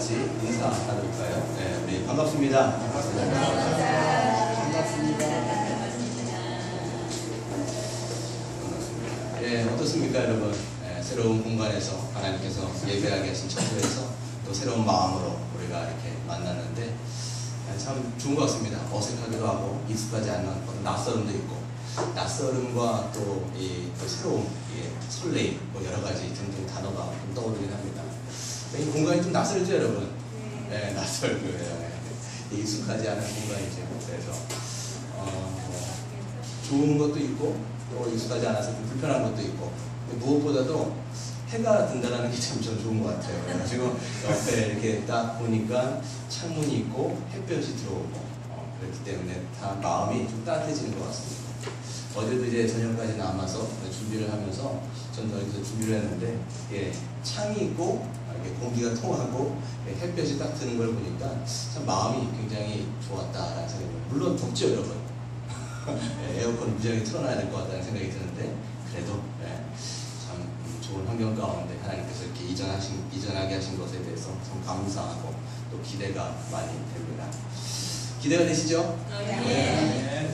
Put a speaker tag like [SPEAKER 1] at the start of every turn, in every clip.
[SPEAKER 1] 같이 인사 나눌까요? 네, 우리 반갑습니다. 예, 어떻습니까, 여러분? 새로운 공간에서 하나님께서 예배하게 하신 처소에서 또 새로운 마음으로 우리가 이렇게 만났는데 참 좋은 것 같습니다. 어색하기도 하고 익숙하지 않은 어떤 낯설음도 있고 낯설음과 또 새로운 설레임 여러 가지 등등 단어가 좀 떠오르긴 합니다. 이 공간이 좀 낯설죠, 여러분? 네, 낯설고요. 익숙하지 않은 공간이죠. 그래서 좋은 것도 있고 또 익숙하지 않아서 좀 불편한 것도 있고 무엇보다도 해가 든다는 게 참 좋은 것 같아요. 지금 옆에 이렇게 딱 보니까 창문이 있고 햇볕이 들어오고 그렇기 때문에 다 마음이 좀 따뜻해지는 것 같습니다. 어제도 이제 저녁까지 남아서 준비를 하면서 전도 여기서 준비를 했는데 창이 있고 공기가 통하고 햇볕이 딱 드는 걸 보니까 참 마음이 굉장히 좋았다라는 생각이 듭니다. 물론 덥죠, 여러분. 에어컨 무지하게 틀어놔야 될 것 같다는 생각이 드는데 그래도 참 좋은 환경 가운데 하나님께서 이렇게 이전하게 하신 것에 대해서 참 감사하고 또 기대가 많이 됩니다. 기대가 되시죠? 네.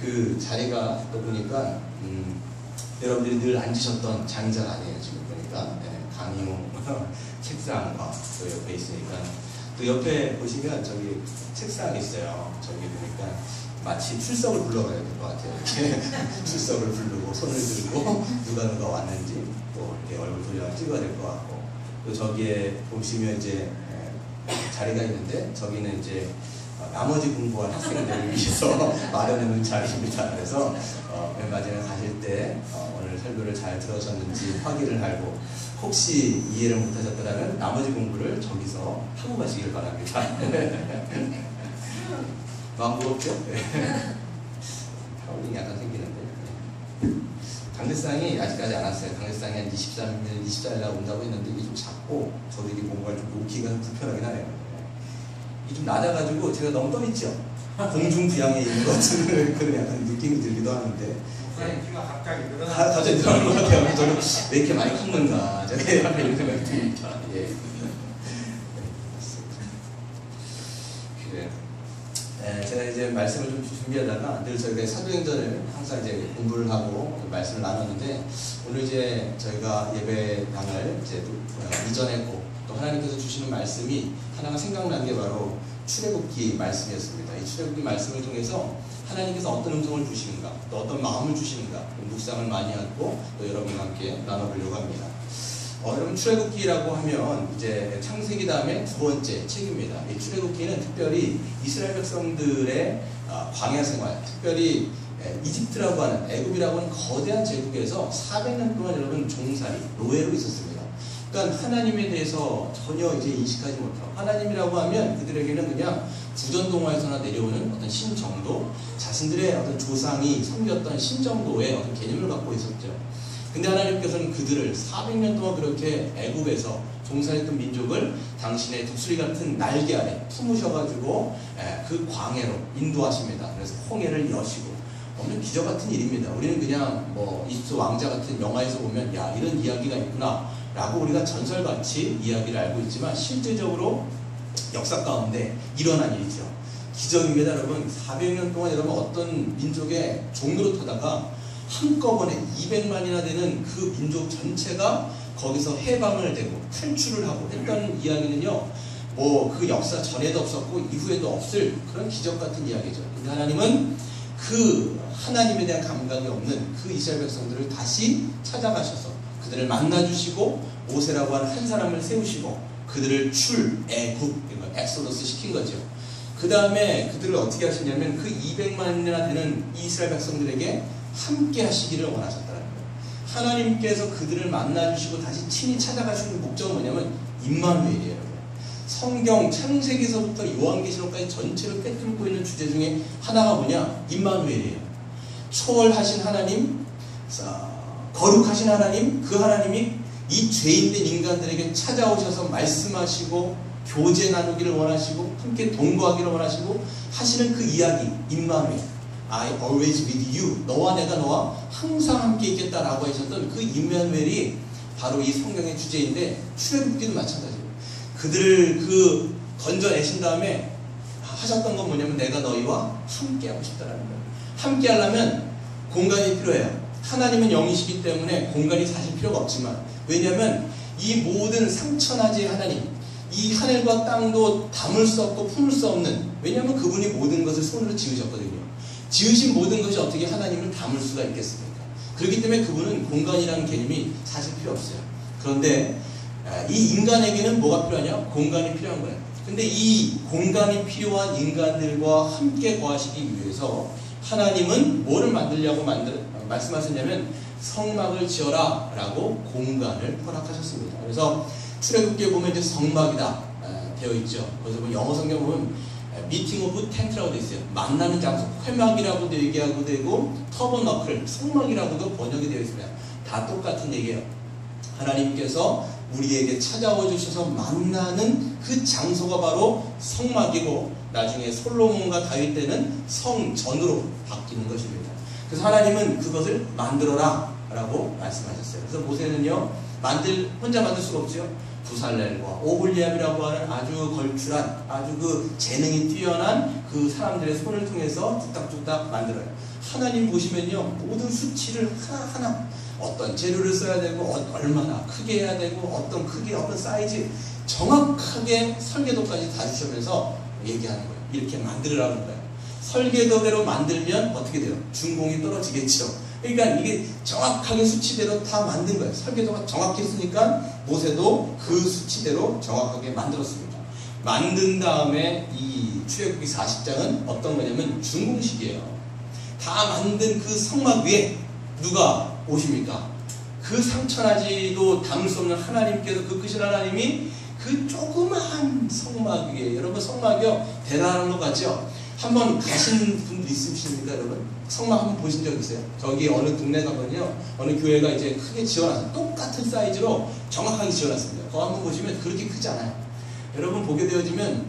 [SPEAKER 1] 그 자리가 또 보니까 여러분들이 늘 앉으셨던 장작 아니에요. 지금 보니까 강의용 책상과 또 옆에 있으니까 또 옆에 보시면 저기 책상이 있어요. 저기 보니까 마치 출석을 불러가야 될 것 같아요. 이렇게 출석을 부르고 손을 들고 누가 왔는지 또 이렇게 얼굴 도장 찍어야 될 것 같고 또 저기에 보시면 이제 자리가 있는데 저기는 이제 나머지 공부할 학생들을 위해서 마련해놓은 자리입니다. 그래서 맨 마지막에 가실 때 오늘 설교를 잘 들으셨는지 확인을 하고 혹시 이해를 못하셨더라면 나머지 공부를 저기서 하고 가시길 바랍니다. 마음 무겁죠? 타올링이 약간 생기는데 강대상이 아직까지 안 왔어요. 강대상이 한 24일 날 온다고 했는데 이게 좀 작고 저들이 뭔가 좀 놓기가 불편하긴 하네요. 좀 낮아가지고 제가 너무 떠있죠? 공중부양에 있는 것 같은 그런 약간 느낌이 들기도 하는데
[SPEAKER 2] 키가 갑자기 늘어나는
[SPEAKER 1] 갑자기 늘어나는 것 같아요. 저는 왜 이렇게 많이 컸는가 저게 약간 이런 생각이 듭니다. 예. 그래. 제가 이제 말씀을 좀 준비하다가 늘 저희가 사도행전을 항상 이제 공부를 하고 말씀을 나눴는데 오늘 이제 저희가 예배당을 이제 이전했고 또 하나님께서 주시는 말씀이 하나가 생각난 게 바로 출애굽기 말씀이었습니다. 이 출애굽기 말씀을 통해서 하나님께서 어떤 음성을 주시는가 또 어떤 마음을 주시는가 묵상을 많이 하고 또 여러분과 함께 나눠보려고 합니다. 여러분 출애굽기라고 하면 이제 창세기 다음에 두 번째 책입니다. 이 출애굽기는 특별히 이스라엘 백성들의 광야 생활, 특별히 이집트라고 하는 애굽이라고 하는 거대한 제국에서 400년 동안 여러분 종살이 노예로 있었습니다. 그러니까 하나님에 대해서 전혀 이제 인식하지 못하고 하나님이라고 하면 그들에게는 그냥 구전동화에서나 내려오는 어떤 신정도, 자신들의 어떤 조상이 섬겼던 신정도의 어떤 개념을 갖고 있었죠. 근데 하나님께서는 그들을 400년 동안 그렇게 애굽에서 종살이했던 민족을 당신의 독수리 같은 날개 아래 품으셔가지고 그 광야로 인도하십니다. 그래서 홍해를 여시고 없는 기적 같은 일입니다. 우리는 그냥 이집트 왕자 같은 영화에서 보면 야 이런 이야기가 있구나 라고 우리가 전설같이 이야기를 알고 있지만 실제적으로 역사 가운데 일어난 일이죠. 기적입니다. 여러분 400년 동안 여러분 어떤 민족의 종노릇하다가 한꺼번에 200만이나 되는 그 민족 전체가 거기서 해방을 되고 탈출을 하고 했다는 이야기는요 그 역사 전에도 없었고 이후에도 없을 그런 기적 같은 이야기죠. 근데 하나님은 그 하나님에 대한 감각이 없는 그 이스라엘 백성들을 다시 찾아가셔서 그들을 만나주시고 모세라고 하는 한 사람을 세우시고 그들을 출애굽 엑소더스 시킨 거죠. 그 다음에 그들을 어떻게 하시냐면 그 200만이나 되는 이스라엘 백성들에게 함께 하시기를 원하셨다는 거예요. 하나님께서 그들을 만나주시고 다시 친히 찾아가시는 목적은 뭐냐면 임마누엘이에요. 성경 창세기서부터 요한계시록까지 전체를 꿰뚫고 있는 주제 중에 하나가 뭐냐? 임마누엘이에요. 초월하신 하나님, 거룩하신 하나님, 그 하나님이 이 죄인된 인간들에게 찾아오셔서 말씀하시고 교제 나누기를 원하시고 함께 동거하기를 원하시고 하시는 그 이야기 임마누엘 I always with you 너와 내가 너와 항상 함께 있겠다라고 하셨던 그 임마누엘이 바로 이 성경의 주제인데 출애굽기도 마찬가지예요. 그들을 건져내신 다음에 하셨던 건 뭐냐면 내가 너희와 함께하고 싶다라는 거예요. 함께 하려면 공간이 필요해요. 하나님은 영이시기 때문에 공간이 사실 필요가 없지만, 왜냐하면 이 모든 상천하지의 하나님, 이 하늘과 땅도 담을 수 없고 품을 수 없는, 왜냐하면 그분이 모든 것을 손으로 지으셨거든요. 지으신 모든 것이 어떻게 하나님을 담을 수가 있겠습니까? 그렇기 때문에 그분은 공간이라는 개념이 사실 필요 없어요. 그런데 이 인간에게는 뭐가 필요하냐? 공간이 필요한 거예요. 근데 이 공간이 필요한 인간들과 함께 거하시기 위해서 하나님은 뭐를 만들려고 말씀하셨냐면 성막을 지어라 라고 공간을 허락하셨습니다. 그래서 출애굽기에 보면 이제 성막이다 되어 있죠. 그래서 영어 성경 보면 미팅 오브 텐트라고 되어 있어요. 만나는 장소, 회막이라고도 얘기하고 되고 터버너클, 성막이라고도 번역이 되어 있습니다. 다 똑같은 얘기예요. 하나님께서 우리에게 찾아와 주셔서 만나는 그 장소가 바로 성막이고, 나중에 솔로몬과 다윗 때는 성전으로 바뀌는 것입니다. 그래서 하나님은 그것을 만들어라 라고 말씀하셨어요. 그래서 모세는요, 혼자 만들 수가 없죠. 부살렐과 오홀리압이라고 하는 아주 걸출한, 아주 그 재능이 뛰어난 그 사람들의 손을 통해서 뚝딱뚝딱 만들어요. 하나님 보시면요, 모든 수치를 하나하나, 어떤 재료를 써야 되고, 얼마나 크게 해야 되고, 어떤 크기, 어떤 사이즈, 정확하게 설계도까지 다 주시면서 얘기하는 거예요. 이렇게 만들으라는 거예요. 설계도대로 만들면 어떻게 돼요? 준공이 떨어지겠죠. 그러니까 이게 정확하게 수치대로 다 만든 거예요. 설계도가 정확히 했으니까 모세도 그 수치대로 정확하게 만들었습니다. 만든 다음에 이 출애굽기 40장은 어떤 거냐면 준공식이에요. 다 만든 그 성막 위에 누가 오십니까? 그 상천하지도 담을 수 없는 하나님께서, 그 크신 하나님이 그 조그마한 성막 위에, 여러분 성막이요 대단한 것 같죠? 한번 가신 분들 있으십니까, 여러분? 성막 한번 보신 적 있어요? 저기 어느 동네 가면요, 어느 교회가 이제 크게 지어놨어요. 똑같은 사이즈로 정확하게 지어놨습니다. 그거 한번 보시면 그렇게 크지 않아요. 여러분 보게 되어지면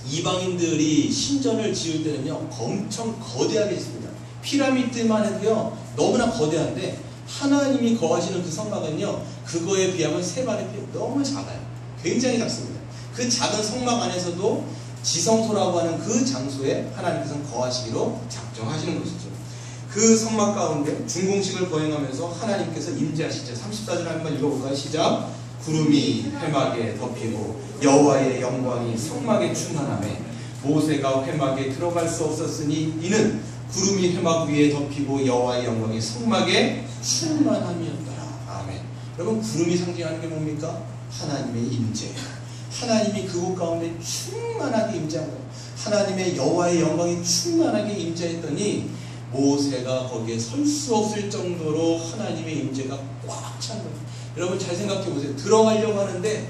[SPEAKER 1] 이방인들이 신전을 지을 때는요, 엄청 거대하게 짓습니다. 피라미드만 해도요, 너무나 거대한데 하나님이 거하시는 그 성막은요, 그거에 비하면 세 발의 피 너무 작아요. 굉장히 작습니다. 그 작은 성막 안에서도 지성소라고 하는 그 장소에 하나님께서는 거하시기로 작정하시는 것이죠. 그 성막 가운데 준공식을 거행하면서 하나님께서 임재하시죠. 34절 한번 읽어볼까요? 시작. 구름이 회막에 덮이고 여호와의 영광이 성막에 충만하매 모세가 회막에 들어갈 수 없었으니 이는 구름이 회막 위에 덮이고 여호와의 영광이 성막에 충만함이었더라. 아멘. 여러분, 구름이 상징하는 게 뭡니까? 하나님의 임재. 하나님이 그곳 가운데 충만하게 임재한 거예요. 하나님의 여호와의 영광이 충만하게 임재했더니 모세가 거기에 설 수 없을 정도로 하나님의 임재가 꽉 찬 거예요. 여러분 잘 생각해 보세요. 들어가려고 하는데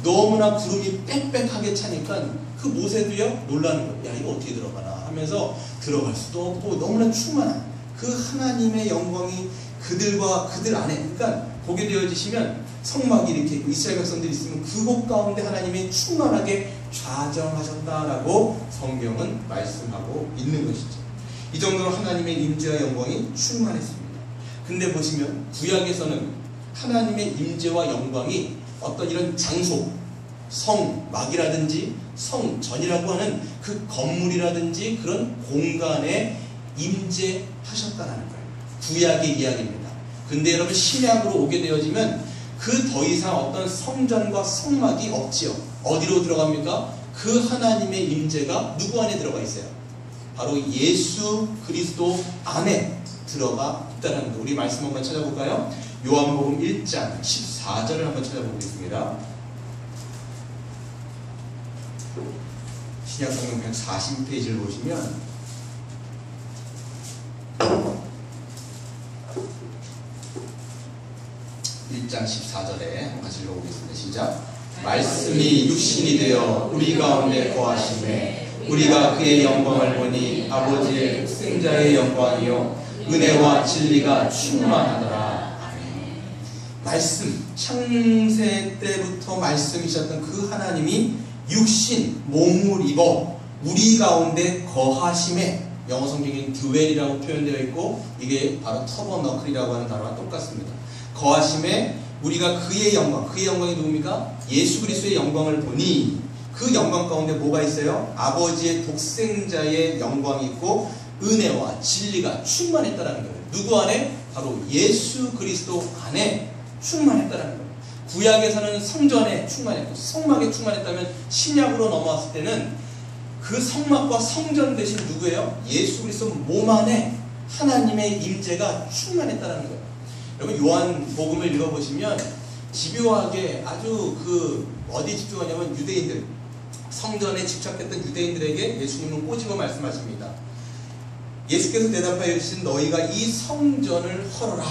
[SPEAKER 1] 너무나 구름이 빽빽하게 차니까 그 모세도요 놀라는 거예요. 야, 이거 어떻게 들어가나 하면서 들어갈 수도 없고, 너무나 충만한 그 하나님의 영광이 그들 안에, 그러니까 보게 되어지시면 성막이 이렇게 있고 이스라엘 백성들이 있으면 그곳 가운데 하나님이 충만하게 좌정하셨다라고 성경은 말씀하고 있는 것이죠. 이 정도로 하나님의 임재와 영광이 충만했습니다. 근데 보시면 구약에서는 하나님의 임재와 영광이 어떤 이런 장소, 성막이라든지 성전이라고 하는 그 건물이라든지 그런 공간에 임재하셨다는 거예요. 구약의 이야기입니다. 근데 여러분 신약으로 오게 되어지면 그 더 이상 어떤 성전과 성막이 없지요. 어디로 들어갑니까? 그 하나님의 임재가 누구 안에 들어가 있어요? 바로 예수 그리스도 안에 들어가 있다는 거. 우리 말씀 한번 찾아볼까요? 요한복음 1장 14절을 한번 찾아보겠습니다. 신약성경 140페이지를 보시면 (1장 14절에) 한번 같이 읽어보겠습니다. 시작. 말씀이 육신이 되어 우리 가운데 거하시매 우리가 그의 영광을 보니 아버지의 독생자의 영광이요 은혜와 진리가 충만하더라. 아멘. 말씀, 창세 때부터 말씀이셨던 그 하나님이 육신, 몸을 입어 우리 가운데 거하심에, 영어 성경에 드웰이라고 표현되어 있고 이게 바로 터버너클이라고 하는 단어와 똑같습니다. 거하심에 우리가 그의 영광이 누굽니까? 예수 그리스도의 영광을 보니 그 영광 가운데 뭐가 있어요? 아버지의 독생자의 영광이 있고 은혜와 진리가 충만했다라는 거예요. 누구 안에? 바로 예수 그리스도 안에 충만했다라는 거예요. 구약에서는 성전에 충만했고 성막에 충만했다면 신약으로 넘어왔을 때는 그 성막과 성전 대신 누구예요? 예수 그리스도 몸 안에 하나님의 임재가 충만했다라는 거예요. 여러분 요한복음을 읽어보시면 집요하게 아주 어디 집중하냐면 유대인들, 성전에 집착했던 유대인들에게 예수님은 꼬집어 말씀하십니다. 예수께서 대답하여 이르시되 너희가 이 성전을 헐어라.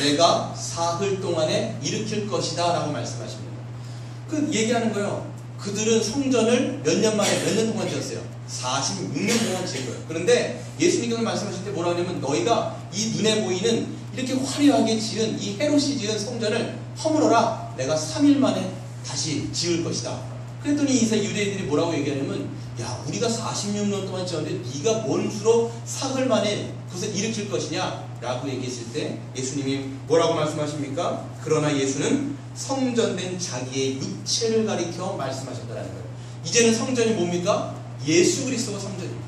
[SPEAKER 1] 내가 사흘 동안에 일으킬 것이다 라고 말씀하십니다. 그 얘기하는 거예요. 그들은 성전을 몇 년 동안 지었어요? 46년 동안 지은 거예요. 그런데 예수님께서 말씀하실 때 뭐라고 하냐면 너희가 이 눈에 보이는 이렇게 화려하게 지은 이 헤롯이 지은 성전을 허물어라. 내가 3일 만에 다시 지을 것이다. 그랬더니 이세 유대인들이 뭐라고 얘기하냐면 야 우리가 46년 동안 지었는데 네가 뭔 수로 사흘 만에 그것을 일으킬 것이냐 라고 얘기했을 때 예수님이 뭐라고 말씀하십니까? 그러나 예수는 성전된 자기의 육체를 가리켜 말씀하셨다는 거예요. 이제는 성전이 뭡니까? 예수 그리스도가 성전입니다.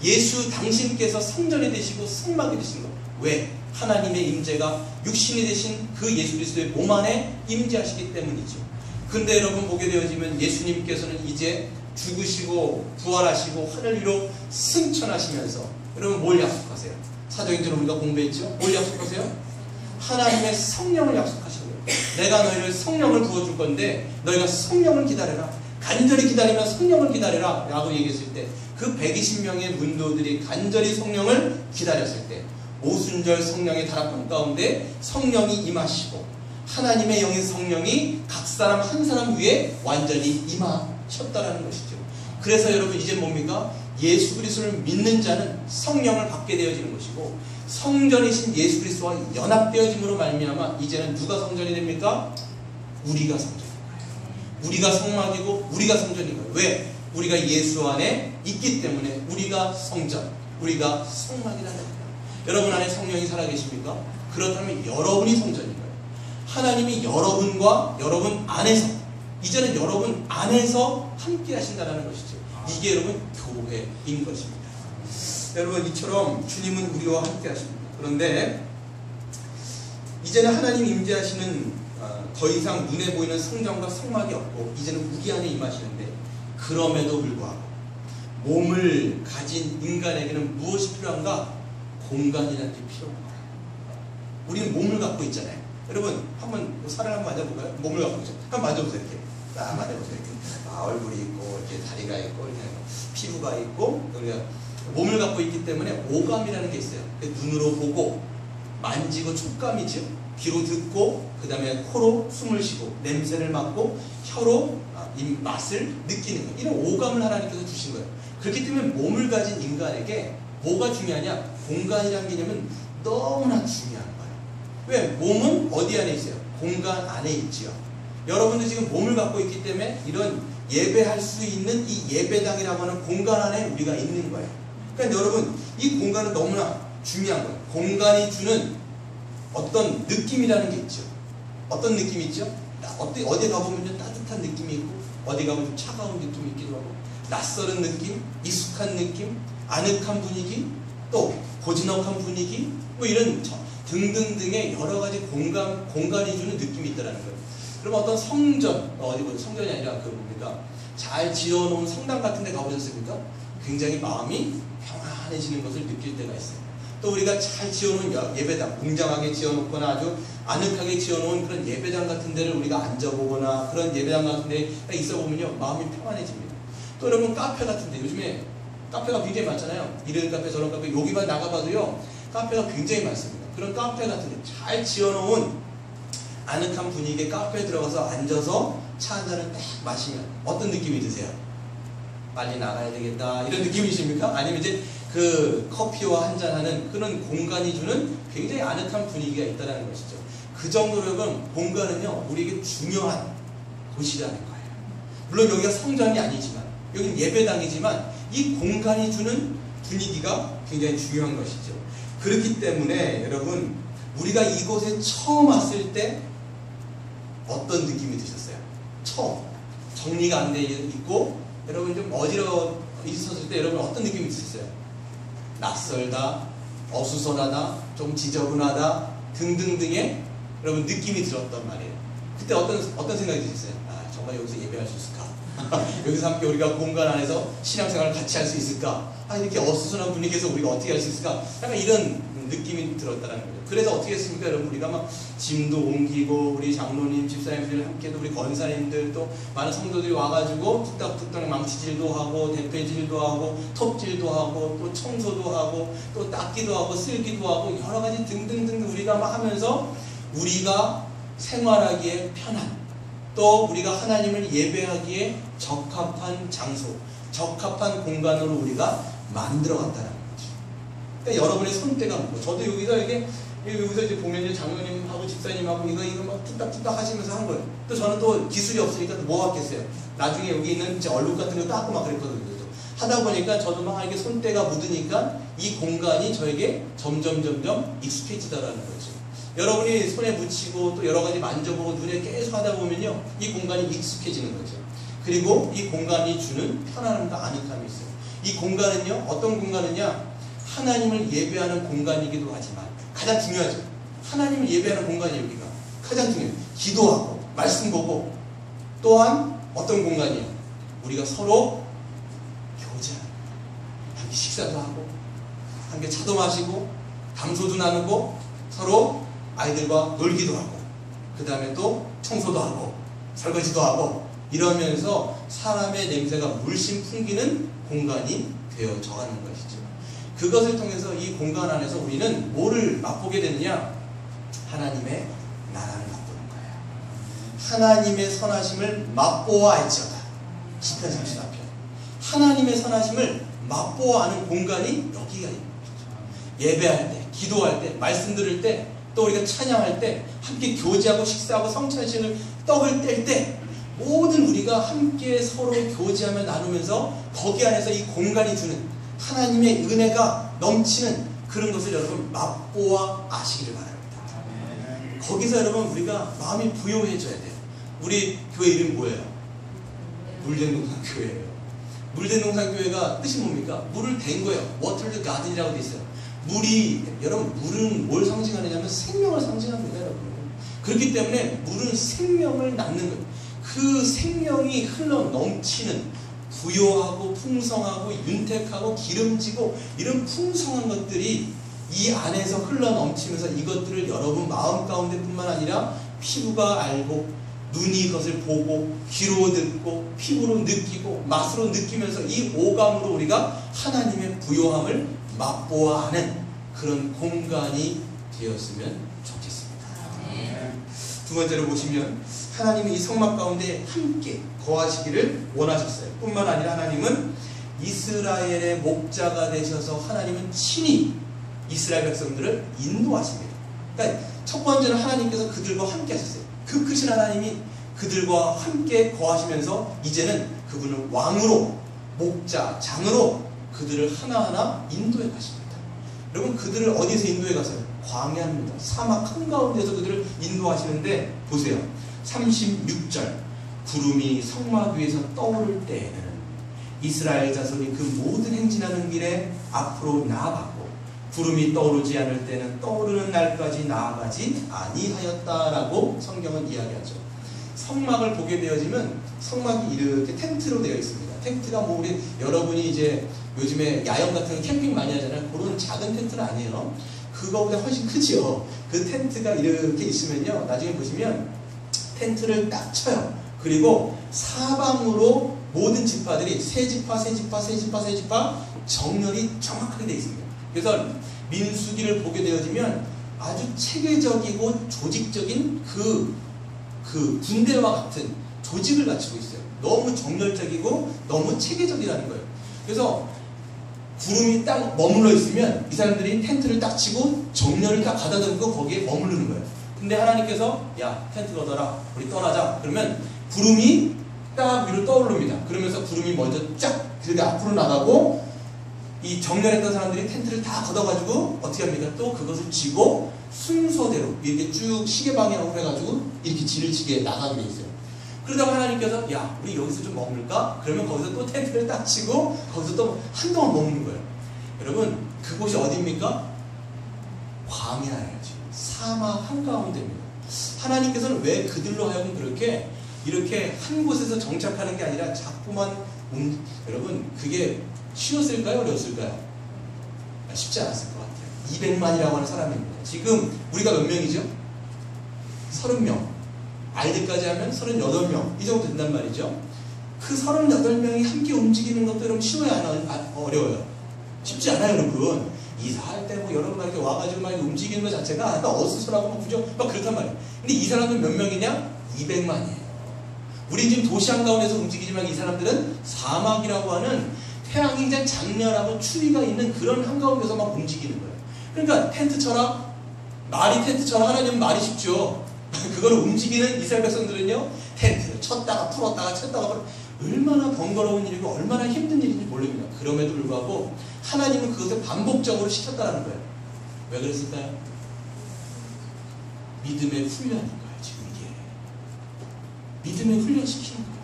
[SPEAKER 1] 예수 당신께서 성전이 되시고 성막이 되신 거예요. 왜? 하나님의 임재가 육신이 되신 그 예수 그리스도의 몸 안에 임재하시기 때문이죠. 근데 여러분 보게 되어지면 예수님께서는 이제 죽으시고 부활하시고 하늘 위로 승천하시면서 여러분 뭘 약속하세요? 사도행전을 우리가 공부했죠? 뭘 약속하세요? 하나님의 성령을 약속하시는 거예요. 내가 너희를 성령을 부어줄 건데 너희가 성령을 기다려라. 간절히 기다리면 성령을 기다려라 라고 얘기했을 때 그 120명의 문도들이 간절히 성령을 기다렸을 때 오순절 성령의 다락방 가운데 성령이 임하시고 하나님의 영인 성령이 각 사람 한 사람 위에 완전히 임하셨다라는 것이죠. 그래서 여러분 이제 뭡니까? 예수 그리스도를 믿는 자는 성령을 받게 되어지는 것이고 성전이신 예수 그리스도와 연합되어짐으로 말미암아 이제는 누가 성전이 됩니까? 우리가 성전인 거예요. 우리가 성막이고 우리가 성전인 거예요. 왜? 우리가 예수 안에 있기 때문에 우리가 성전, 우리가 성막이라는 거예요. 여러분 안에 성령이 살아계십니까? 그렇다면 여러분이 성전인 거예요. 하나님이 여러분과 여러분 안에서 이제는 여러분 안에서 함께 하신다는 것이죠. 이게 여러분 교회인 것입니다. 여러분 이처럼 주님은 우리와 함께 하십니다. 그런데 이제는 하나님 임재하시는 더 이상 눈에 보이는 성전과 성막이 없고 이제는 우리 안에 임하시는데 그럼에도 불구하고 몸을 가진 인간에게는 무엇이 필요한가? 공간이라는 게 필요한 거예요. 우리는 몸을 갖고 있잖아요. 여러분 한번 살을 한번 만져볼까요? 몸을 갖고 있죠. 한번 만져보세요. 이렇게 딱 만져보세요. 이렇게 얼굴이 있고 이렇게 다리가 있고 이렇게 피부가 있고 우리가 몸을 갖고 있기 때문에 오감이라는 게 있어요. 눈으로 보고 만지고 촉감이죠. 귀로 듣고 그 다음에 코로 숨을 쉬고 냄새를 맡고 혀로 이 맛을 느끼는 거예요. 이런 오감을 하나님께서 주신 거예요. 그렇기 때문에 몸을 가진 인간에게 뭐가 중요하냐? 공간이라는 개념은 너무나 중요한 거예요. 왜? 몸은 어디 안에 있어요? 공간 안에 있지요. 여러분도 지금 몸을 갖고 있기 때문에 이런 예배할 수 있는 이 예배당이라고 하는 공간 안에 우리가 있는 거예요. 그러니까 여러분 이 공간은 너무나 중요한 거예요. 공간이 주는 어떤 느낌이라는 게 있죠. 어떤 느낌이 있죠? 어디 가보면 따뜻한 느낌이 있고 어디 가면 좀 차가운 느낌이 있기도 하고 낯설은 느낌, 익숙한 느낌, 아늑한 분위기, 또 고즈넉한 분위기 뭐 이런 등등등의 여러 가지 공간이 주는 느낌이 있다는 거예요. 그럼 어떤 성전, 성전이 아니라 뭡니까? 잘 지어놓은 성당 같은 데 가보셨습니까? 굉장히 마음이 평안해지는 것을 느낄 때가 있어요. 또 우리가 잘 지어놓은 예배당, 웅장하게 지어놓거나 아주 아늑하게 지어놓은 그런 예배당 같은 데를 우리가 앉아보거나 그런 예배당 같은 데 있어보면요 마음이 평안해집니다. 또 여러분 카페 같은 데 요즘에 카페가 굉장히 많잖아요. 이런 카페 저런 카페 여기만 나가봐도요 카페가 굉장히 많습니다. 그런 카페 같은 데 잘 지어놓은 아늑한 분위기의 카페에 들어가서 앉아서 차 한 잔을 딱 마시면 어떤 느낌이 드세요? 빨리 나가야 되겠다 이런 느낌이십니까? 아니면 이제 그 커피와 한잔하는 그런 공간이 주는 굉장히 아늑한 분위기가 있다는 것이죠. 그 정도로 여러분 공간은요 우리에게 중요한 곳이라는 거예요. 물론 여기가 성전이 아니지만 여기는 예배당이지만 이 공간이 주는 분위기가 굉장히 중요한 것이죠. 그렇기 때문에 여러분 우리가 이곳에 처음 왔을 때 어떤 느낌이 드셨어요? 처음 정리가 안 돼 있고 여러분 좀 어지러워 있었을 때 여러분 어떤 느낌이 드셨어요? 낯설다, 어수선하다, 좀 지저분하다 등등등의 여러분 느낌이 들었단 말이에요. 그때 어떤 생각이 드셨어요? 아, 정말 여기서 예배할 수 있을까? 여기서 함께 우리가 공간 안에서 신앙생활을 같이 할 수 있을까? 아, 이렇게 어수선한 분위기에서 우리가 어떻게 할 수 있을까? 약간 이런 느낌이 들었다는 거죠. 그래서 어떻게 했습니까? 여러분, 우리가 막 짐도 옮기고, 우리 장로님, 집사님들 함께도 우리 권사님들 또 많은 성도들이 와가지고 뚝딱뚝딱 망치질도 하고, 대패질도 하고, 톱질도 하고, 또 청소도 하고, 또 닦기도 하고, 쓸기도 하고, 여러 가지 등등등 우리가 막 하면서 우리가 생활하기에 편한, 또 우리가 하나님을 예배하기에 적합한 장소, 적합한 공간으로 우리가 만들어갔다는 거죠. 그러니까 여러분의 손때가 묻고, 저도 여기서 이제 보면 이제 장로님하고 집사님하고 이거 막 뚝딱뚝딱 하시면서 한 거예요. 또 저는 또 기술이 없으니까 뭐 하겠어요. 나중에 여기 있는 얼룩 같은 거 닦고 막 그랬거든요. 하다 보니까 저도 막 이렇게 손때가 묻으니까 이 공간이 저에게 점점 익숙해지더라는 거죠. 여러분이 손에 묻히고 또 여러 가지 만져보고 눈에 계속 하다 보면요, 이 공간이 익숙해지는 거죠. 그리고 이 공간이 주는 편안함과 아늑함이 있어요. 이 공간은요, 어떤 공간이냐? 하나님을 예배하는 공간이기도 하지만 가장 중요하죠. 하나님을 예배하는 공간이에요. 여기가 가장 중요해요. 기도하고 말씀 보고, 또한 어떤 공간이에요? 우리가 서로 교제하는, 함께 식사도 하고 함께 차도 마시고 담소도 나누고 서로 아이들과 놀기도 하고, 그 다음에 또 청소도 하고 설거지도 하고, 이러면서 사람의 냄새가 물씬 풍기는 공간이 되어져 가는 것이죠. 그것을 통해서 이 공간 안에서 우리는 뭐를 맛보게 되느냐? 하나님의 나라를 맛보는 거예요. 하나님의 선하심을 맛보아 알지어다. 시편 34편. 하나님의 선하심을 맛보아 아는 공간이 여기가 있는 거죠. 예배할 때, 기도할 때, 말씀 들을 때, 또 우리가 찬양할 때, 함께 교제하고 식사하고 성찬식을 떡을 뗄 때, 모든 우리가 함께 서로 교제하며 나누면서 거기 안에서 이 공간이 주는 하나님의 은혜가 넘치는 그런 것을 여러분 맛보아 아시기를 바랍니다. 거기서 여러분 우리가 마음이 부요해져야 돼요. 우리 교회 이름이 뭐예요? 물된동산교회예요. 물된동산교회가 뜻이 뭡니까? 물을 댄 거예요. 워터드 가든이라고 돼 있어요. 물이, 여러분, 물은 뭘 상징하느냐면 생명을 상징합니다, 여러분. 그렇기 때문에 물은 생명을 낳는 거예요. 그 생명이 흘러 넘치는, 부요하고 풍성하고 윤택하고 기름지고 이런 풍성한 것들이 이 안에서 흘러 넘치면서 이것들을 여러분 마음 가운데 뿐만 아니라 피부가 알고, 눈이 그것을 보고, 귀로 듣고, 피부로 느끼고, 맛으로 느끼면서 이 오감으로 우리가 하나님의 부요함을 맛보아 하는 그런 공간이 되었으면 좋겠습니다. 두 번째로 보시면 하나님은 이 성막 가운데 함께 거하시기를 원하셨어요. 뿐만 아니라 하나님은 이스라엘의 목자가 되셔서 하나님은 친히 이스라엘 백성들을 인도하십니다. 그러니까 첫 번째는 하나님께서 그들과 함께 하셨어요. 그 크신 하나님이 그들과 함께 거하시면서 이제는 그분을 왕으로, 목자, 장으로 그들을 하나하나 인도해 가십니다. 여러분, 그들을 어디서 인도해 가세요? 광야입니다. 사막 한가운데서 그들을 인도하시는데 보세요. 36절, 구름이 성막 위에서 떠오를 때에는 이스라엘 자손이 그 모든 행진하는 길에 앞으로 나아갔고, 구름이 떠오르지 않을 때는 떠오르는 날까지 나아가지 아니하였다라고 성경은 이야기하죠. 성막을 보게 되어지면 성막이 이렇게 텐트로 되어 있습니다. 텐트가 뭐 우리 여러분이 이제 요즘에 야영 같은 거 캠핑 많이 하잖아요. 그런 작은 텐트는 아니에요. 그거보다 훨씬 크죠. 그 텐트가 이렇게 있으면요, 나중에 보시면 텐트를 딱 쳐요. 그리고 사방으로 모든 지파들이 세 지파 정렬이 정확하게 되어 있습니다. 그래서 민수기를 보게 되어지면 아주 체계적이고 조직적인 그 군대와 같은 조직을 갖추고 있어요. 너무 정열적이고 너무 체계적이라는 거예요. 그래서 구름이 딱 머물러 있으면 이 사람들이 텐트를 딱 치고 정렬을 딱 가다듬고 거기에 머무르는 거예요. 근데 하나님께서 야, 텐트 걷어라, 우리 떠나자. 그러면 구름이 딱 위로 떠오릅니다. 그러면서 구름이 먼저 쫙 그렇게 앞으로 나가고
[SPEAKER 3] 이 정렬했던 사람들이 텐트를 다 걷어가지고 어떻게 합니까? 또 그것을 쥐고 순서대로 이렇게 쭉 시계 방향으로 해가지고 이렇게 지를 치게 나가게 돼 있어요. 그러다가 하나님께서 야 우리 여기서 좀 머물까? 그러면 거기서 또 텐트를 딱 치고 거기서 또 한동안 머무는 거예요. 여러분 그곳이 어디입니까? 광야예요. 지금 사막 한가운데입니다. 하나님께서는 왜 그들로 하여금 이렇게 한 곳에서 정착하는 게 아니라 자꾸만 여러분 그게 쉬웠을까요? 어려웠을까요? 쉽지 않았을 것 같아요. 200만이라고 하는 사람입니다. 지금 우리가 몇 명이죠? 30명. 알드까지 하면 38명. 이 정도 된단 말이죠. 그 38명이 함께 움직이는 것도 여러분 쉬워요? 어려워요? 쉽지 않아요, 여러분. 이사할 때 뭐 여러분 막 이렇게 와가지고 막 움직이는 것 자체가 어수선하고 막 그죠? 막 그렇단 말이에요. 근데 이 사람들은 몇 명이냐? 200만이에요. 우리 지금 도시 한가운데서 움직이지만 이 사람들은 사막이라고 하는 태양이 굉장히 장렬하고 추위가 있는 그런 한가운데서 막 움직이는 거예요. 그러니까 텐트 쳐라. 말이 텐트 쳐라. 하나님은 말이 쉽죠. 그걸 움직이는 이스라엘 백성들은요. 텐트를 쳤다가 풀었다가 쳤다가 얼마나 번거로운 일이고 얼마나 힘든 일인지 모릅니다. 그럼에도 불구하고 하나님은 그것을 반복적으로 시켰다는 거예요. 왜 그랬을까요? 믿음의 훈련인 거예요. 지금 이게. 믿음의 훈련시키는 거예요.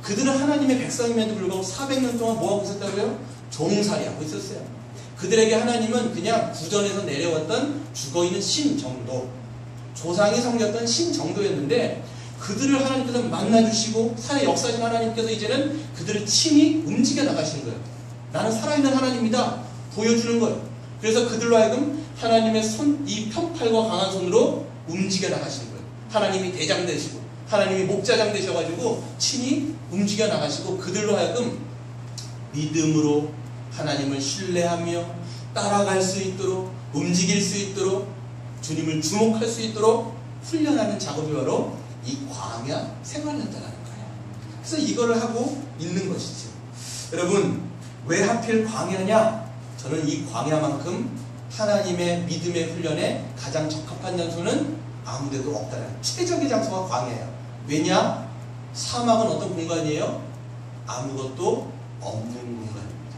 [SPEAKER 3] 그들은 하나님의 백성임에도 불구하고 400년 동안 뭐하고 있었다고요? 종살이하고 있었어요. 그들에게 하나님은 그냥 구전에서 내려왔던 죽어있는 신 정도, 조상이 섬겼던 신 정도였는데 그들을 하나님께서 만나주시고 산의 역사진 하나님께서 이제는 그들을 친히 움직여 나가시는 거예요. 나는 살아있는 하나님이다 보여주는 거예요. 그래서 그들로 하여금 하나님의 이 편팔과 강한 손으로 움직여 나가시는 거예요. 하나님이 대장 되시고 하나님이 목자장 되셔가지고 친히 움직여 나가시고 그들로 하여금 믿음으로 하나님을 신뢰하며 따라갈 수 있도록 움직일 수 있도록 주님을 주목할 수 있도록 훈련하는 작업이 바로 이 광야 생활이었다는 거예요. 그래서 이거를 하고 있는 것이죠. 여러분 왜 하필 광야냐? 저는 이 광야만큼 하나님의 믿음의 훈련에 가장 적합한 장소는 아무데도 없다는 최적의 장소가 광야예요. 왜냐? 사막은 어떤 공간이에요? 아무것도 없는 공간입니다.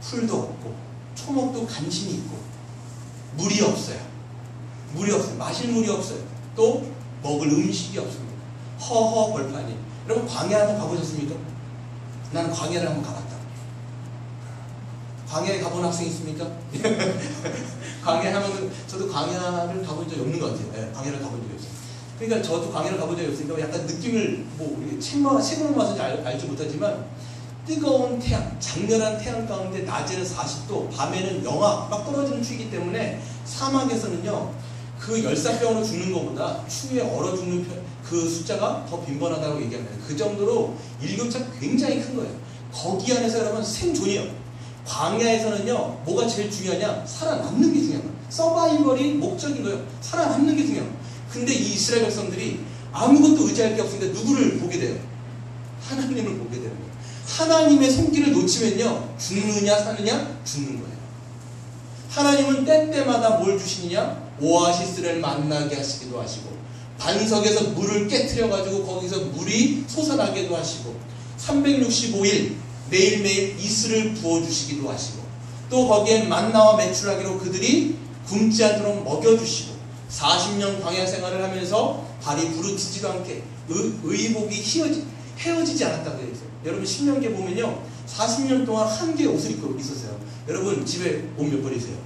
[SPEAKER 3] 풀도 없고 초목도 간신히 있고 물이 없어요. 물이 없어요. 마실 물이 없어요. 또 먹을 음식이 없습니다. 허허 벌판이. 여러분 광야 한번 가보셨습니까? 나는 광야를 한번 가봤다. 광야에 가본 학생 있습니까? 광야에 하면 저도 광야를 가본 적이 없는 것 같아요. 네, 광야를 가본 적이 없어요. 그러니까 저도 광야를 가본 적이 없으니까 약간 느낌을 뭐 우리 책으로 봐서 알지 못하지만 뜨거운 태양, 장렬한 태양 가운데 낮에는 40도, 밤에는 영하 막 떨어지는 추위이기 때문에 사막에서는요 그 열사병으로 죽는 것보다 추위에 얼어 죽는 그 숫자가 더 빈번하다고 얘기합니다. 그 정도로 일교차가 굉장히 큰 거예요. 거기 안에서 여러분 생존이요. 광야에서는요 뭐가 제일 중요하냐? 살아남는 게 중요한 거예요. 서바이벌이 목적인 거예요. 살아남는 게 중요해요. 근데 이 이스라엘 백성들이 아무것도 의지할 게 없으니까 누구를 보게 돼요? 하나님을 보게 되는 거예요. 하나님의 손길을 놓치면요 죽느냐 사느냐 죽는 거예요. 하나님은 때때마다 뭘 주시느냐? 오아시스를 만나게 하시기도 하시고 반석에서 물을 깨트려 가지고 거기서 물이 솟아나게도 하시고 365일 매일매일 이슬을 부어주시기도 하시고 또 거기에 만나와 메추라기로 그들이 굶지 않도록 먹여주시고 40년 광야 생활을 하면서 발이 부르트지도 않게 의복이 헤어지지 않았다고 되어 있어요. 여러분 신명기에 보면요 40년 동안 한 개의 옷을 입고 있었어요. 여러분 집에 옷 몇 벌이세요?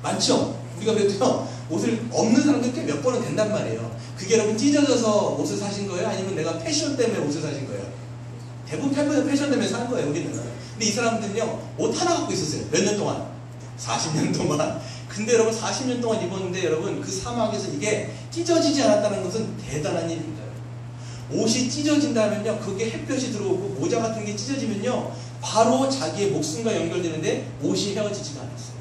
[SPEAKER 3] 많죠? 우리가 그래도요 옷을 없는 사람들 꽤 몇 번은 된단 말이에요. 그게 여러분 찢어져서 옷을 사신 거예요? 아니면 내가 패션 때문에 옷을 사신 거예요? 대부분 패션 때문에 산 거예요. 우리는. 근데 이 사람들은요 옷 하나 갖고 있었어요. 몇 년 동안? 40년 동안. 근데 여러분 40년 동안 입었는데 여러분 그 사막에서 이게 찢어지지 않았다는 것은 대단한 일입니다. 옷이 찢어진다면요 그게 햇볕이 들어오고 모자 같은 게 찢어지면요 바로 자기의 목숨과 연결되는데 옷이 헤어지지가 않았어요.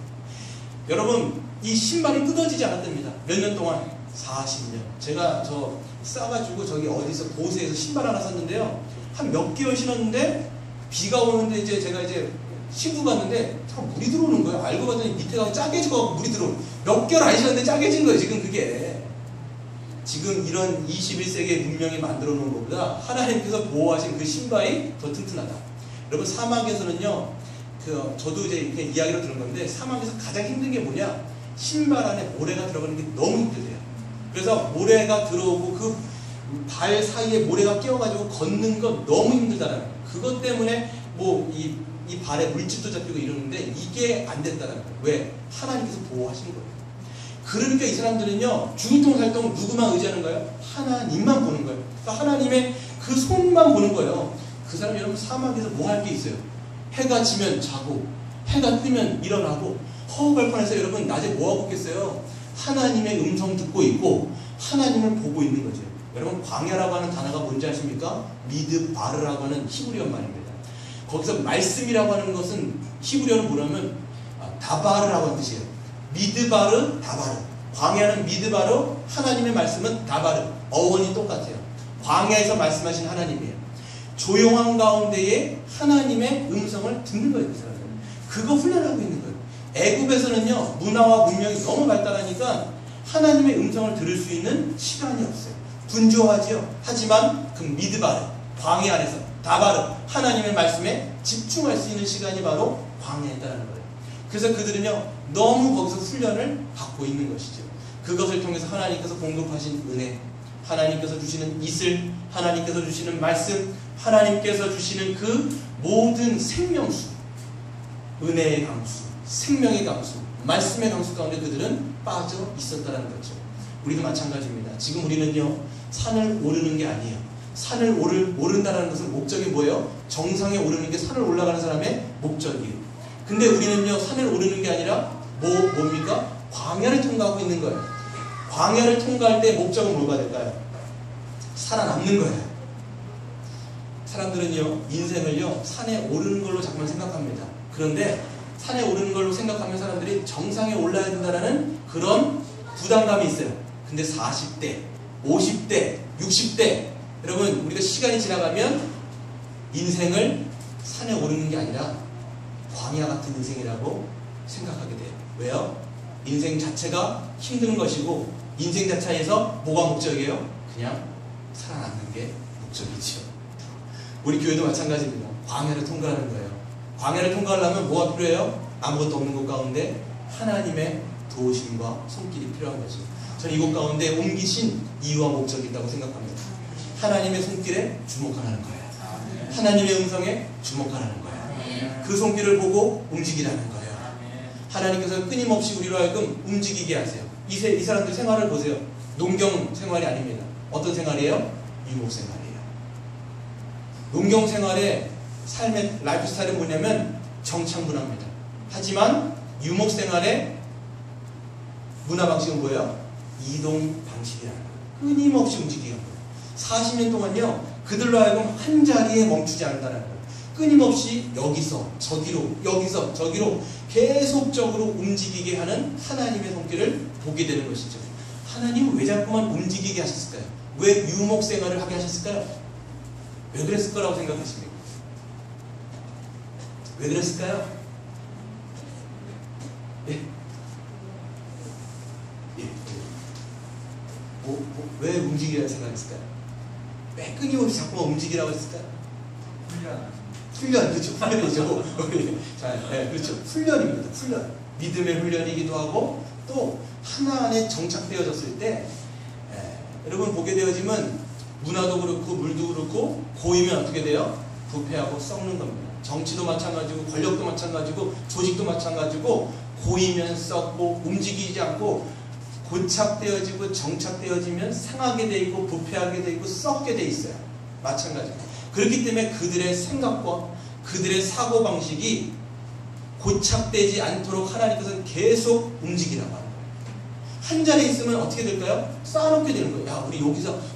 [SPEAKER 3] 여러분 이 신발이 뜯어지지 않았답니다. 몇 년 동안? 40년. 제가 저 싸가지고 저기 어디서 보세에서 신발 하나 샀는데요 한 몇 개월 신었는데 비가 오는데 이제 제가 이제 신고 갔는데 참 물이 들어오는 거예요. 알고 봤더니 밑에가 짜개져갖고 물이 들어오는 몇 개월 안 신었는데 짜개진 거예요. 지금 그게 지금 이런 21세기의 문명이 만들어 놓은 것보다 하나님께서 보호하신 그 신발이 더 튼튼하다. 여러분 사막에서는요, 저도 이제 이렇게 이야기를 들은 건데 사막에서 가장 힘든 게 뭐냐? 신발 안에 모래가 들어가는 게 너무 힘들대요. 그래서 모래가 들어오고 그 발 사이에 모래가 끼어가지고 걷는 거 너무 힘들다는 거예요. 그것 때문에 뭐 이 발에 물집도 잡히고 이러는데 이게 안 된다는 거예요. 왜? 하나님께서 보호하신 거예요. 그러니까 이 사람들은요, 죽을통살통 누구만 의지하는 거예요? 하나님만 보는 거예요. 그러니까 하나님의 그 손만 보는 거예요. 그 사람 여러분 사막에서 뭐 할 게 있어요? 해가 지면 자고, 해가 뜨면 일어나고, 허허벌판에서 여러분 낮에 뭐 하고 있겠어요? 하나님의 음성 듣고 있고, 하나님을 보고 있는 거죠. 여러분 광야라고 하는 단어가 뭔지 아십니까? 미드바르라고 하는 히브리어 말입니다. 거기서 말씀이라고 하는 것은 히브리어는 뭐냐면 다바르라고 하는 뜻이에요. 미드바르, 다바르. 광야는 미드바르, 하나님의 말씀은 다바르. 어원이 똑같아요. 광야에서 말씀하신 하나님이에요. 조용한 가운데에 하나님의 음성을 듣는 거예요. 그 사람은. 그거 훈련하고 있는 거예요. 애굽에서는요, 문화와 문명이 너무 발달하니까 하나님의 음성을 들을 수 있는 시간이 없어요. 분주하지요. 하지만 그 미드바르, 광야 안에서 다바르, 하나님의 말씀에 집중할 수 있는 시간이 바로 광야에 있다는 거예요. 그래서 그들은요, 너무 거기서 훈련을 받고 있는 것이죠. 그것을 통해서 하나님께서 공급하신 은혜, 하나님께서 주시는 이슬, 하나님께서 주시는 말씀, 하나님께서 주시는 그 모든 생명수, 은혜의 강수, 생명의 강수, 말씀의 강수 가운데 그들은 빠져 있었다는 거죠. 우리도 마찬가지입니다. 지금 우리는요, 산을 오르는 게 아니에요. 산을 오른다는 것은 목적이 뭐예요? 정상에 오르는 게 산을 올라가는 사람의 목적이에요. 근데 우리는요, 산을 오르는 게 아니라 뭡니까? 광야를 통과하고 있는 거예요. 광야를 통과할 때 목적은 뭐가 될까요? 살아남는 거예요. 사람들은요, 인생을요, 산에 오르는 걸로 자꾸만 생각합니다. 그런데 산에 오르는 걸로 생각하면 사람들이 정상에 올라야 된다는 그런 부담감이 있어요. 근데 40대, 50대, 60대, 여러분, 우리가 시간이 지나가면 인생을 산에 오르는 게 아니라 광야 같은 인생이라고 생각하게 돼요. 왜요? 인생 자체가 힘든 것이고, 인생 자체에서 뭐가 목적이에요? 그냥 살아남는 게 목적이죠. 우리 교회도 마찬가지입니다. 광야를 통과하는 거예요. 광야를 통과하려면 뭐가 필요해요? 아무것도 없는 곳 가운데 하나님의 도우심과 손길이 필요한 거죠. 저는 이곳 가운데 옮기신 이유와 목적이 있다고 생각합니다. 하나님의 손길에 주목하라는 거예요. 하나님의 음성에 주목하라는 거예요. 그 손길을 보고 움직이라는 거예요. 하나님께서 끊임없이 우리로 하여금 움직이게 하세요. 이 사람들 생활을 보세요. 농경 생활이 아닙니다. 어떤 생활이에요? 유목 생활이에요. 농경 생활의 삶의 라이프 스타일은 뭐냐면 정착 문화입니다. 하지만 유목 생활의 문화 방식은 뭐예요? 이동 방식이라는 거예요. 끊임없이 움직이는 거예요. 40년 동안요, 그들로 하여금 한 자리에 멈추지 않는다는 거예요. 끊임없이 여기서 저기로, 여기서 저기로 계속적으로 움직이게 하는 하나님의 손길을 보게 되는 것이죠. 하나님은 왜 자꾸만 움직이게 하셨을까요? 왜 유목 생활을 하게 하셨을까요? 왜 그랬을 거라고 생각하십니까? 왜 그랬을까요? 예? 예. 왜 움직이라고 생각했을까요? 왜 끊임없이 자꾸만 움직이라고 했을까요? 훈련, 그렇죠. 훈련이죠. 자, 네, 그렇죠. 훈련입니다. 훈련. 믿음의 훈련이기도 하고, 또 하나 안에 정착되어졌을 때, 여러분 보게 되어지면 문화도 그렇고 물도 그렇고 고이면 어떻게 돼요? 부패하고 썩는 겁니다. 정치도 마찬가지고 권력도 마찬가지고 조직도 마찬가지고 고이면 썩고 움직이지 않고 고착되어지고 정착되어지면 상하게 돼 있고 부패하게 돼 있고 썩게 돼 있어요. 마찬가지입니다. 그렇기 때문에 그들의 생각과 그들의 사고방식이 고착되지 않도록 하나님께서는 계속 움직이라고 하는 거예요. 한 자리에 있으면 어떻게 될까요? 쌓아놓게 되는 거예요. 야,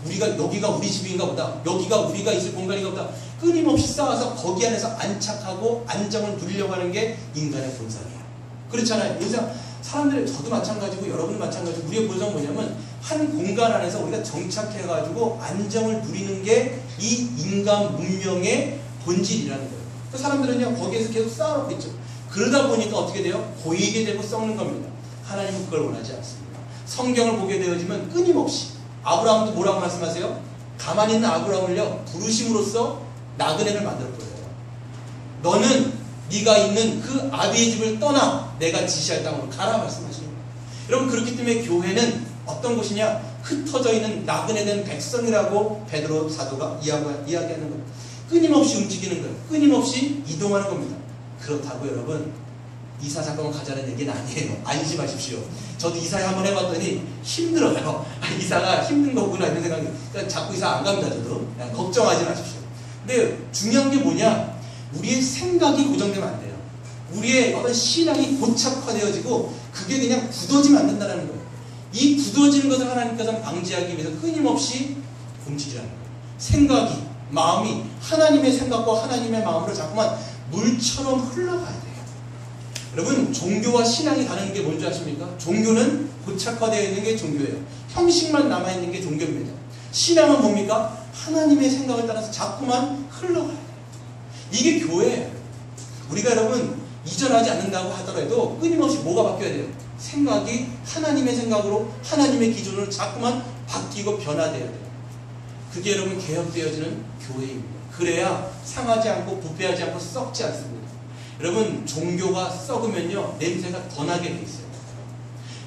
[SPEAKER 3] 우리가 여기가 우리 집인가 보다. 여기가 우리가 있을 공간인가 보다. 끊임없이 쌓아서 거기 안에서 안착하고 안정을 누리려고 하는 게 인간의 본성이에요. 그렇잖아요. 인상 사람들, 저도 마찬가지고 여러분도 마찬가지고 우리의 본성은 뭐냐면 한 공간 안에서 우리가 정착해가지고 안정을 누리는 게 이 인간 문명의 본질이라는 거예요. 그 사람들은요 거기에서 계속 쌓아놓고 있죠. 그러다 보니까 어떻게 돼요? 고이게 되고 썩는 겁니다. 하나님은 그걸 원하지 않습니다. 성경을 보게 되어지면 끊임없이 아브라함도 뭐라고 말씀하세요? 가만히 있는 아브라함을요 부르심으로써 나그네를 만들어 버려요. 너는 네가 있는 그 아비의 집을 떠나 내가 지시할 땅으로 가라 말씀하시는 거예요. 여러분 그렇기 때문에 교회는 어떤 곳이냐? 흩어져 있는 나그네 된 백성이라고 베드로 사도가 이야기하는 거예요. 끊임없이 움직이는 거예요. 끊임없이 이동하는 겁니다. 그렇다고 여러분 이사 잠깐만 가자는 얘기는 아니에요. 안심하십시오. 저도 이사 한번 해봤더니 힘들어요. 이사가 힘든 거구나 이런 생각이. 그러니까 자꾸 이사 안 갑니다. 저도. 그냥 걱정하지 마십시오. 근데 중요한 게 뭐냐? 우리의 생각이 고정되면 안 돼요. 우리의 어떤 신앙이 고착화되어지고 그게 그냥 굳어지면 안 된다는 거예요. 이 굳어지는 것을 하나님께서 방지하기 위해서 끊임없이 움직이라는 거예요. 생각이, 마음이 하나님의 생각과 하나님의 마음으로 자꾸만 물처럼 흘러가야 돼요. 여러분 종교와 신앙이 다른 게 뭔지 아십니까? 종교는 고착화되어 있는 게 종교예요. 형식만 남아있는 게 종교입니다. 신앙은 뭡니까? 하나님의 생각을 따라서 자꾸만 흘러가야 돼요. 이게 교회예요. 우리가 여러분 이전하지 않는다고 하더라도 끊임없이 뭐가 바뀌어야 돼요? 생각이 하나님의 생각으로 하나님의 기준으로 자꾸만 바뀌고 변화되어야 돼요. 그게 여러분 개혁되어지는 교회입니다. 그래야 상하지 않고 부패하지 않고 썩지 않습니다. 여러분 종교가 썩으면요 냄새가 더 나게 돼 있어요.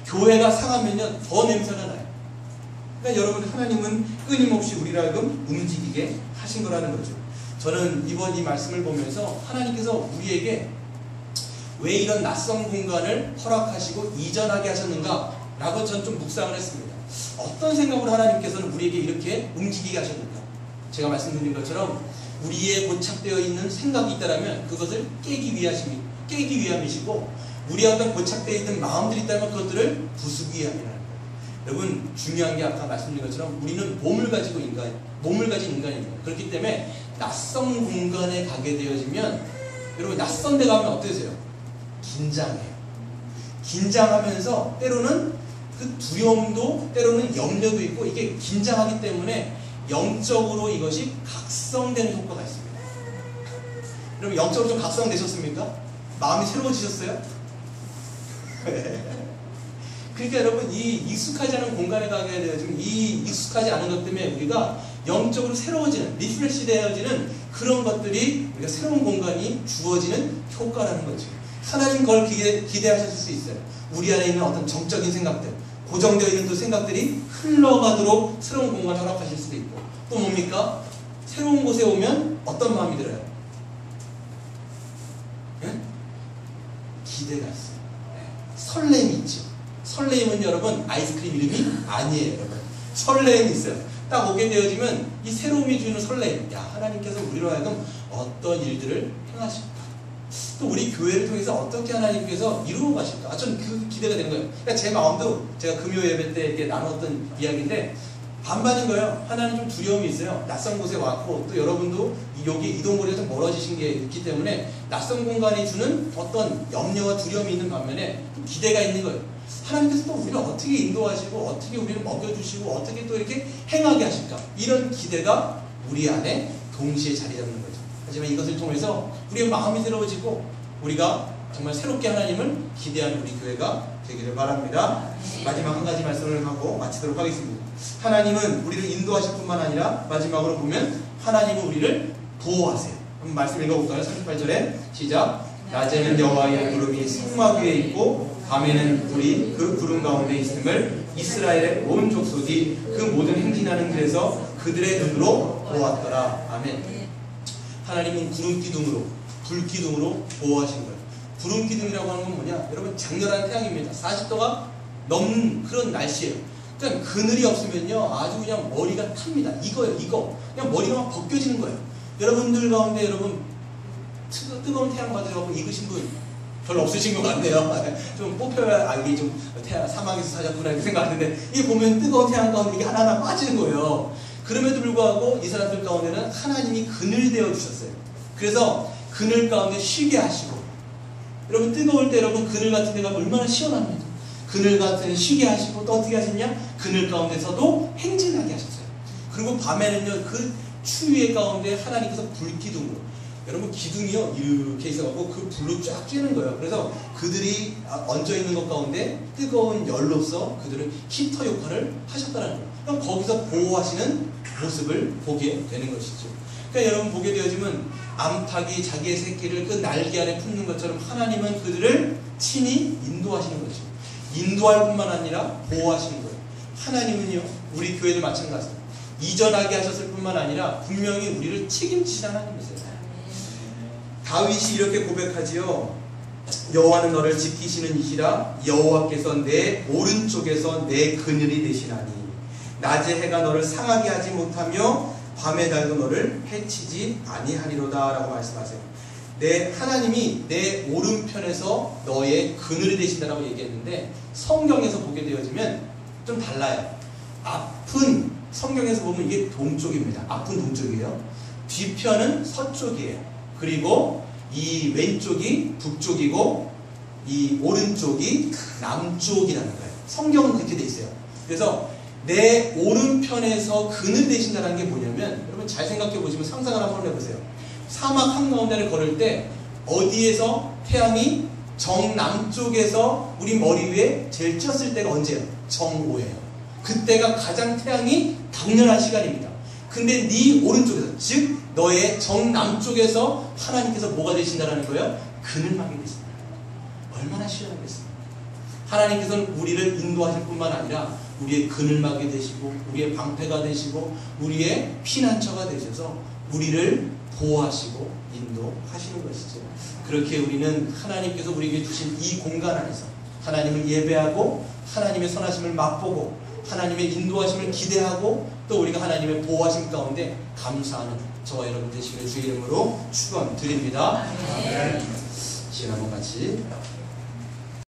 [SPEAKER 3] 교회가 상하면요 더 냄새가 나요. 그러니까 여러분 하나님은 끊임없이 우리를 하여금 움직이게 하신 거라는 거죠. 저는 이번 이 말씀을 보면서 하나님께서 우리에게 왜 이런 낯선 공간을 허락하시고 이전하게 하셨는가 라고 전 좀 묵상을 했습니다. 어떤 생각으로 하나님께서는 우리에게 이렇게 움직이게 하셨는가? 제가 말씀드린 것처럼 우리의 고착되어 있는 생각이 있다면 그것을 깨기 위함이시고 우리의 어떤 고착되어 있는 마음들이 있다면 그것들을 부수기 위함이라는 거예요. 여러분 중요한 게 아까 말씀드린 것처럼 우리는 몸을 가진 인간입니다. 그렇기 때문에 낯선 공간에 가게 되어지면 여러분 낯선 데 가면 어떠세요? 긴장해요. 긴장하면서 때로는 그 두려움도 때로는 염려도 있고 이게 긴장하기 때문에 영적으로 이것이 각성되는 효과가 있습니다. 여러분 영적으로 좀 각성되셨습니까? 마음이 새로워지셨어요? 그러니까 여러분 이 익숙하지 않은 공간에 가게 되어지면 이 익숙하지 않은 것 때문에 우리가 영적으로 새로워지는 리프레시 되어지는 그런 것들이 우리가 새로운 공간이 주어지는 효과라는 거죠. 하나님 그걸 기대하셨을 수 있어요. 우리 안에 있는 어떤 정적인 생각들 고정되어 있는 그 생각들이 흘러가도록 새로운 공간을 허락하실 수도 있고 또 뭡니까? 새로운 곳에 오면 어떤 마음이 들어요? 네? 기대가 있어요. 네. 설렘이 있죠. 설렘은 여러분 아이스크림 이름이 아니에요. 여러분. 설렘이 있어요. 딱 오게 되어지면 이 새로움이 주는 설렘. 야 하나님께서 우리로 하여금 어떤 일들을 행하실까? 또 우리 교회를 통해서 어떻게 하나님께서 이루어 가실까? 저는 그 기대가 되는 거예요. 그러니까 제 마음도 제가 금요 예배 때 이렇게 나눴던 이야기인데 반반인 거예요. 하나는 좀 두려움이 있어요. 낯선 곳에 왔고 또 여러분도 여기 이동거리가 좀 멀어지신 게 있기 때문에 낯선 공간이 주는 어떤 염려와 두려움이 있는 반면에 좀 기대가 있는 거예요. 하나님께서 또 우리를 어떻게 인도하시고 어떻게 우리를 먹여주시고 어떻게 또 이렇게 행하게 하실까? 이런 기대가 우리 안에 동시에 자리 잡는 거죠. 하지만 이것을 통해서 우리의 마음이 새로워지고 우리가 정말 새롭게 하나님을 기대하는 우리 교회가 되기를 바랍니다. 마지막 한 가지 말씀을 하고 마치도록 하겠습니다. 하나님은 우리를 인도하실 뿐만 아니라 마지막으로 보면 하나님은 우리를 보호하세요. 한번 말씀 읽어볼까요? 38절에 시작. 낮에는 여호와의 구름이 성막 위에 있고 밤에는 불이 그 구름 가운데 있음을 이스라엘의 온 족속이 그 모든 행진하는 길에서 그들의 눈으로 보았더라. 아멘. 하나님은 구름기둥으로 불기둥으로 보호하신 거예요. 구름기둥이라고 하는 건 뭐냐? 여러분 장렬한 태양입니다. 40도가 넘는 그런 날씨예요. 그러니까 그늘이 없으면요 아주 그냥 머리가 탑니다. 이거예요. 이거 그냥 머리가 막 벗겨지는 거예요. 여러분들 가운데 여러분 뜨거운 태양 받으려고 익으신 분 별로 없으신 것 같네요. 좀 뽑혀야 이게 좀 사막에서 사셨구나 이렇게 생각하는데 이게 보면 뜨거운 태양 가운데 이게 하나하나 빠지는 거예요. 그럼에도 불구하고 이 사람들 가운데는 하나님이 그늘 되어 주셨어요. 그래서 그늘 가운데 쉬게 하시고 여러분 뜨거울 때 여러분 그늘 같은 데가 얼마나 시원합니다. 그늘 같은 데 쉬게 하시고 또 어떻게 하셨냐? 그늘 가운데서도 행진하게 하셨어요. 그리고 밤에는요 그 추위의 가운데 하나님께서 불기둥으로 여러분 기둥이요 이렇게 있어가지고 그 불로 쫙 쬐는 거예요. 그래서 그들이 얹어있는 것 가운데 뜨거운 열로서 그들은 히터 역할을 하셨다는 거예요. 그럼 거기서 보호하시는 모습을 보게 되는 것이죠. 그러니까 여러분 보게 되어지면 암탉이 자기의 새끼를 그 날개 아래 품는 것처럼 하나님은 그들을 친히 인도하시는 거죠. 인도할 뿐만 아니라 보호하시는 거예요. 하나님은요, 우리 교회도 마찬가지입니다. 이전하게 하셨을 뿐만 아니라 분명히 우리를 책임지시는 하나님이세요. 다윗이 이렇게 고백하지요. 여호와는 너를 지키시는 이시라. 여호와께서 내 오른쪽에서 내 그늘이 되시나니 낮에 해가 너를 상하게 하지 못하며 밤의 달도 너를 해치지 아니하리로다 라고 말씀하세요. 내 하나님이 내 오른편에서 너의 그늘이 되신다라고 얘기했는데 성경에서 보게 되어지면 좀 달라요. 앞은 성경에서 보면 이게 동쪽입니다. 앞은 동쪽이에요. 뒤편은 서쪽이에요. 그리고 이 왼쪽이 북쪽이고 이 오른쪽이 남쪽이라는 거예요. 성경은 그렇게 돼 있어요. 그래서 내 오른편에서 그늘 되신다는 게 뭐냐면, 여러분 잘 생각해 보시면 상상을 한번 해보세요. 사막 한가운데를 걸을 때 어디에서 태양이 정남쪽에서 우리 머리 위에 제일 쪘을 때가 언제예요? 정오예요. 그때가 가장 태양이 강렬한 시간입니다. 근데 네 오른쪽에서, 즉 너의 정남쪽에서 하나님께서 뭐가 되신다는 거예요? 그늘막이 되신다. 얼마나 시원하겠습니까? 하나님께서는 우리를 인도하실 뿐만 아니라 우리의 그늘막이 되시고 우리의 방패가 되시고 우리의 피난처가 되셔서 우리를 보호하시고 인도하시는 것이죠. 그렇게 우리는 하나님께서 우리에게 주신 이 공간 안에서 하나님을 예배하고 하나님의 선하심을 맛보고 하나님의 인도하심을 기대하고 또 우리가 하나님의 보호하심 가운데 감사하는 저와 여러분 되시기를 주의 이름으로 축원드립니다.
[SPEAKER 1] 시간 한번 같이